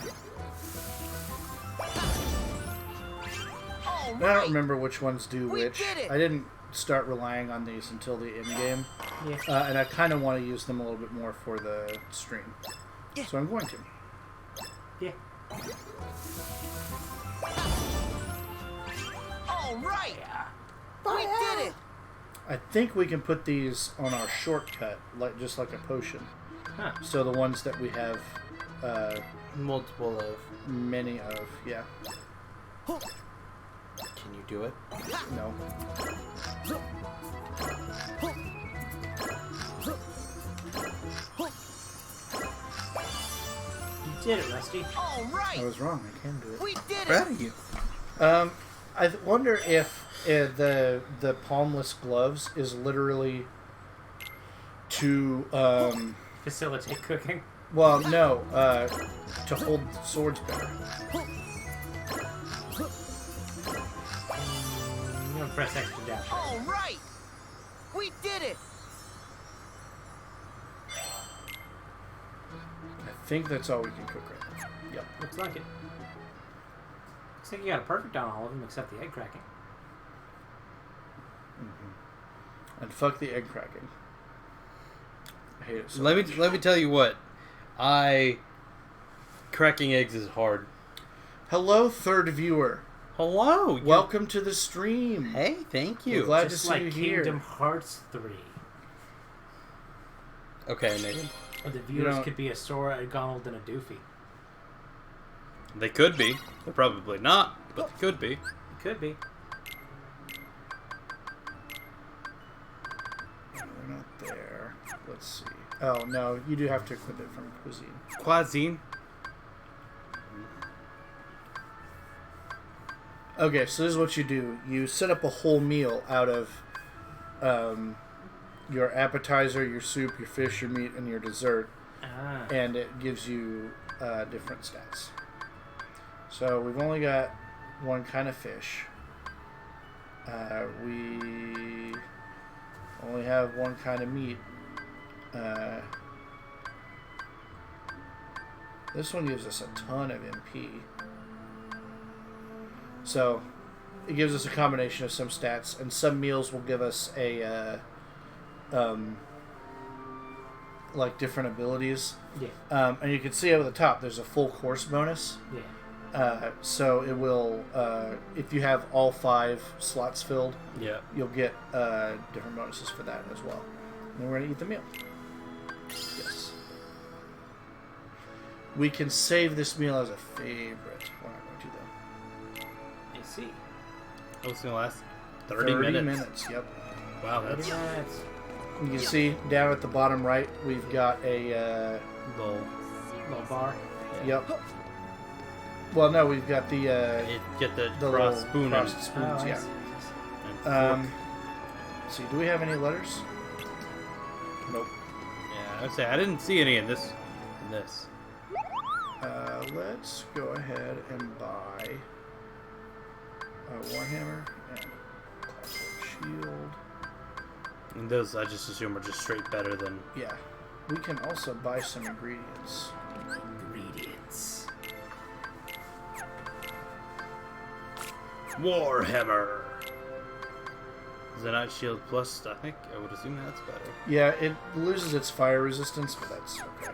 I right. don't remember which ones do We which. did it. I didn't start relying on these until the end game. Yeah. And I kind of want to use them a little bit more for the stream. Yeah. So I'm going to. Yeah. All right. We did it. I think we can put these on our shortcut, just like a potion. Huh. So the ones that we have Multiple of. many of, yeah. Can you do it? No. You did it, Rusty. All right. I was wrong. I can do it. We did Proud it. of you. I wonder if the palmless gloves is literally to Facilitate cooking. well, no, to hold swords better. I'm gonna press extra dash. All right. We did it. I think that's all we can cook right now. Yep. Looks like it. Looks like you got a perfect on all of them except the egg cracking. And fuck the egg cracking. I hate it so Let much. me tell you what. Cracking eggs is hard. Hello, third viewer. Hello. Welcome to the stream. Hey, thank you. We're glad Just to see like you Kingdom here. Hearts 3. Okay, Nathan. Or the viewers could be a Sora, a Donald, and a Doofy. They could be. They're probably not, but they could be. It could be. No, they're not there. Let's see. Oh, no, you do have to equip it from cuisine. Quasine. Okay, so this is what you do. You set up a whole meal out of your appetizer, your soup, your fish, your meat, and your dessert. Ah. And it gives you different stats. So we've only got one kind of fish. We only have one kind of meat. This one gives us a ton of MP. So, it gives us a combination of some stats, and some meals will give us a, like different abilities. Yeah. And you can see over the top, there's a full course bonus. Yeah. So it will, if you have all 5 slots filled, Yeah. you'll get different bonuses for that as well. And we're going to eat the meal. Yes. We can save this meal as a favorite. We're not going to, though. I see. Oh, it's going to last 30 minutes. Yep. Wow, that's... 30 minutes. You can see down at the bottom right, we've got a... little bar. Yep. Well, no, we've got the... you get the little cross spoon. crossed spoons, Oh, I yeah. see. Let's see, do we have any letters? Nope. Yeah, I'd say I didn't see any in this. Let's go ahead and buy a Warhammer and Clockwork Shield. And those, I just assume, are just straight better than... Yeah. We can also buy some ingredients. Ingredients. Warhammer! Zenite Shield Plus, I think, I would assume that's better. Yeah, it loses its fire resistance, but that's okay.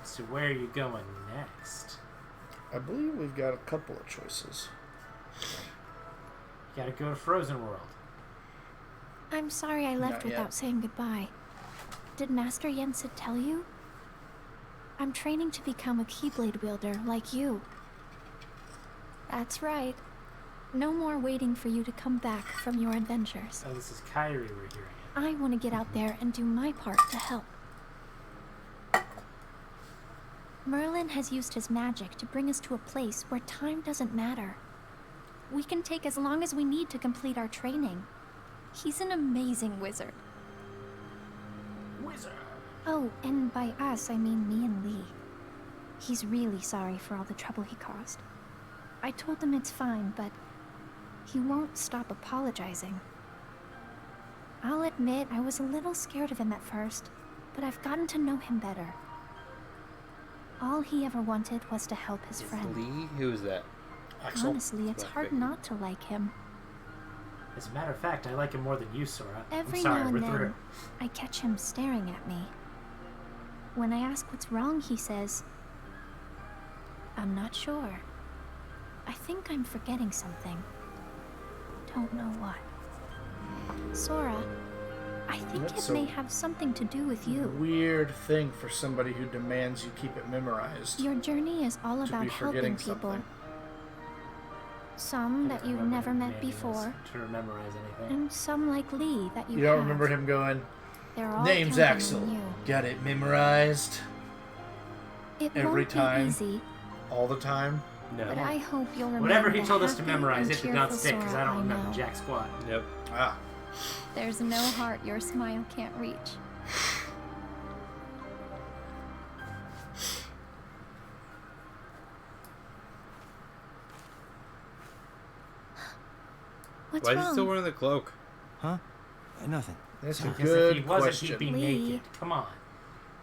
So where are you going next? I believe we've got a couple of choices. You gotta go to Frozen World. I'm sorry I left Not yet. without saying goodbye. Did Master Yensid tell you? I'm training to become a Keyblade wielder like you. That's right. No more waiting for you to come back from your adventures. Oh, this is Kyrie we're hearing. I want to get out there and do my part to help. Merlin has used his magic to bring us to a place where time doesn't matter. We can take as long as we need to complete our training. He's an amazing wizard. Wizard! Oh, and by us, I mean me and Lee. He's really sorry for all the trouble he caused. I told him it's fine, but he won't stop apologizing. I'll admit I was a little scared of him at first, but I've gotten to know him better. All he ever wanted was to help his friend. Lee? Who's that? Axel? Honestly, it's hard not to like him. As a matter of fact, I like him more than you, Sora. Every I'm sorry, now and we're then, through. I catch him staring at me. When I ask what's wrong, he says, "I'm not sure. I think I'm forgetting something. Don't know what." Sora, I think That's it may a have something to do with you. Weird thing for somebody who demands you keep it memorized. Your journey is all to about be helping forgetting people. something. Some that you've Remember never him met naming us before, To memorize anything. and some like Lee that you You don't have. remember him going, They're all "Name's counting on Axel. you. Got it memorized?" It every won't time? be easy, All the time? No. but I hope you'll remember Whatever he the told us to happy memorize, and it did not cheerful stick because I Sora don't remember know. jack squat. Yep. Ah. There's no heart your smile can't reach. What's Why is wrong? he still wearing the cloak? Huh? Nothing. That's a Because good if he wasn't, question. he'd be Lee. naked. Come on.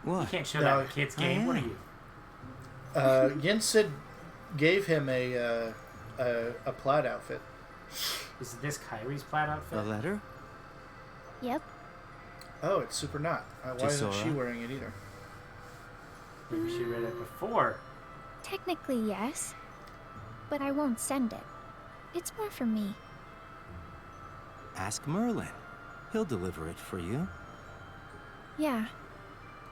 What? You can't show No, that in a kid's game. What are you? Yensid gave him a plaid outfit. Is this Kyrie's plaid outfit? A letter? Yep. Oh, it's super not. Why To isn't she Sora? wearing it either? Maybe she read it before. Technically, yes. But I won't send it. It's more for me. Ask Merlin. He'll deliver it for you. Yeah.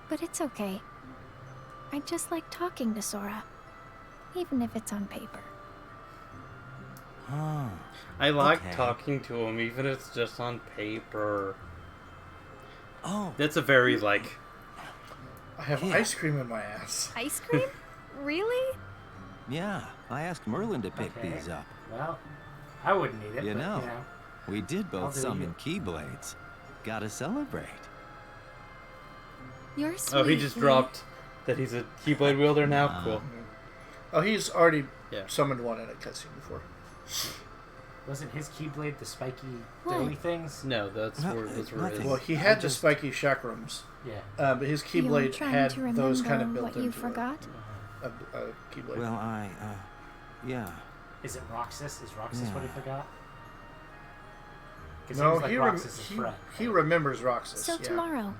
But it's okay. I just like talking to Sora. Even if it's on paper. Huh. I like Okay. talking to him, even if it's just on paper. Oh. That's a very, like... I have Yeah. ice cream in my ass. Ice cream? Really? Yeah, I asked Merlin to pick Okay. these up. Well, I wouldn't eat it. You but, know. You know. We did I'll both do summon you. Keyblades. Gotta celebrate. You're sweet. Oh, he just dropped that he's a Keyblade wielder now? Cool. Oh, he's already summoned one in a cutscene before. Wasn't his Keyblade the spiky doughy things? No, those were his. Well, he had the spiky chakrams. Yeah. But his Keyblade had those kind of built what you into forgot? a Keyblade. Well, yeah. Is it Roxas? Is Roxas what he forgot? No, like he remembers Roxas. So tomorrow,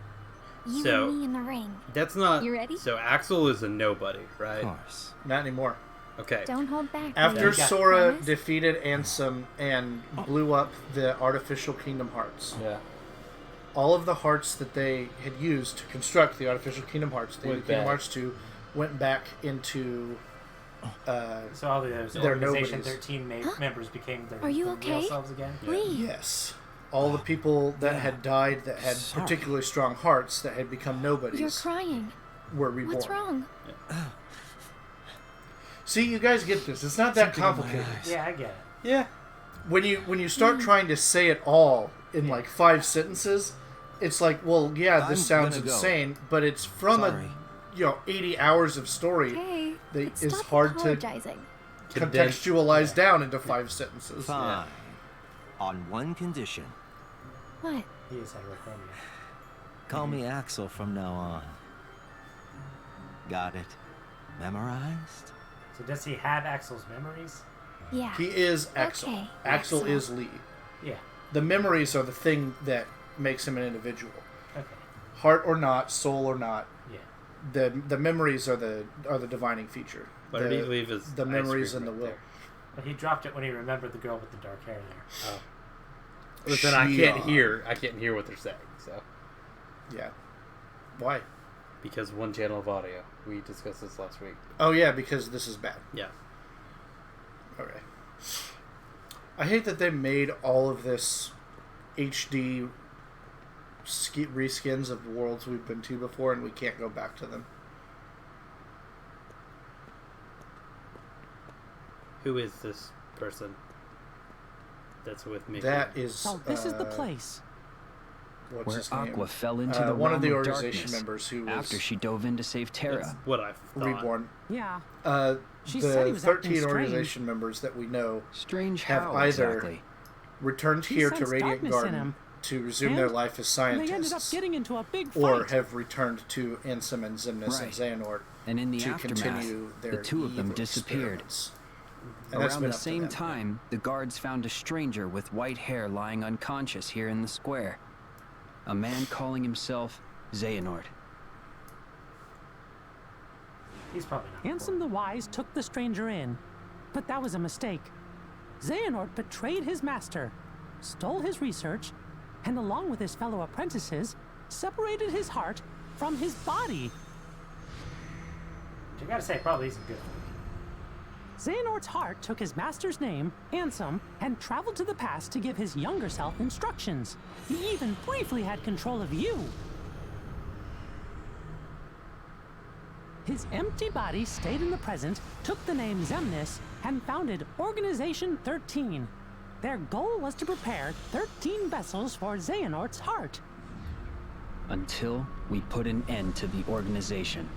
you So, and me in the ring. That's not... You ready? So Axel is a nobody, right? Of course. Not anymore. Okay. Don't hold back. After baby. Sora Promise? defeated Ansem and blew up the artificial Kingdom Hearts, all of the hearts that they had used to construct the artificial Kingdom Hearts, the Kingdom Hearts 2, went back into so all those their Organization nobodies. 13 members became their, Are you their real okay? selves again? Yes. All the people that had died that had particularly strong hearts that had become nobodies You're crying. were reborn. What's wrong? See, you guys get this. It's not that complicated. Yeah, I get it. Yeah. When you start trying to say it all in like 5 sentences, it's like, well, yeah, this sounds insane, but it's from 80 hours of story Okay, that but is stop hard apologizing. to contextualize down into 5 sentences. Fine. On one condition. What? He is heterochromia. Call me Axel from now on. Got it? Memorized? So does he have Axel's memories? Yeah. He is Axel. Okay, Axel Axel. is Lee. Yeah. The memories are the thing that makes him an individual. Okay. Heart or not, soul or not. Yeah. The memories are the divining feature. But did he leave his the ice memories cream and the right will. there? But he dropped it when he remembered the girl with the dark hair there. Oh. Listen, I can't hear what they're saying, so. Yeah. Why? Because one channel of audio. We discussed this last week. Oh yeah, because this is bad. Yeah. Okay. I hate that they made all of this HD reskins of worlds we've been to before, and we can't go back to them. Who is this person that's with me? That is. So this is the place. What's where his name? Aqua fell into the one realm of the of organization darkness members who was after she dove in to save Terra. That's what I thought. reborn. Yeah. She The said he was acting 13 strange. organization members that we know have how either exactly? returned He here to sensed Radiant darkness in Garden him. to resume And their life as They scientists, ended up getting into a big fight. or have returned to Ansem and Xemnas and Xehanort And in the to aftermath, continue their the two of them evil disappeared. experiments. And that's Around been the up to same them. time, the guards found a stranger with white hair lying unconscious here in the square. A man calling himself Xehanort. He's probably not. Ansem the Wise took the stranger in, but that was a mistake. Xehanort betrayed his master, stole his research, and along with his fellow apprentices, separated his heart from his body. Which I gotta say, probably isn't good. Xehanort's heart took his master's name, Ansem, and traveled to the past to give his younger self instructions. He even briefly had control of you. His empty body stayed in the present, took the name Xemnas, and founded Organization 13. Their goal was to prepare 13 vessels for Xehanort's heart. Until we put an end to the organization.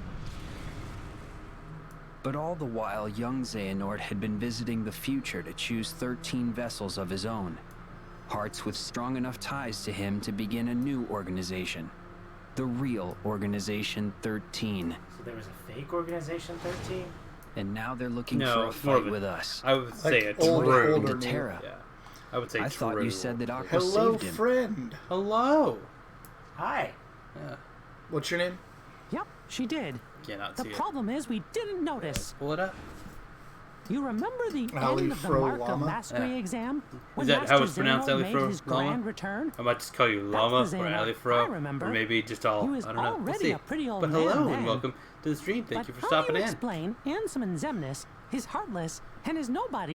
But all the while, young Xehanort had been visiting the future to choose 13 vessels of his own. Hearts with strong enough ties to him to begin a new organization. The real Organization 13. So there was a fake Organization 13? And now they're looking No, for a more of fight with us. I would say a old- true. older Into Terra. Yeah. I would say I true. thought you said that Aqua Hello, saved him. friend. Hello. Hi. Yeah. What's your name? Yep, she did. Cannot The see problem is we didn't notice. Pull it up. You remember the Ali end of the Fro Mark of Llama? Mastery Yeah. exam? When Is that Master how it's pronounced, Xehanort Ali made Fro his Llama? grand return? I might just call you Llama That's the or Xehanort Alifro, I remember. or maybe just all. He was I don't know. We'll already see. a pretty old But man hello then. and welcome to the stream. Thank But you for how stopping do you in. explain Ansem and Xemnas, his heartless, and his nobody?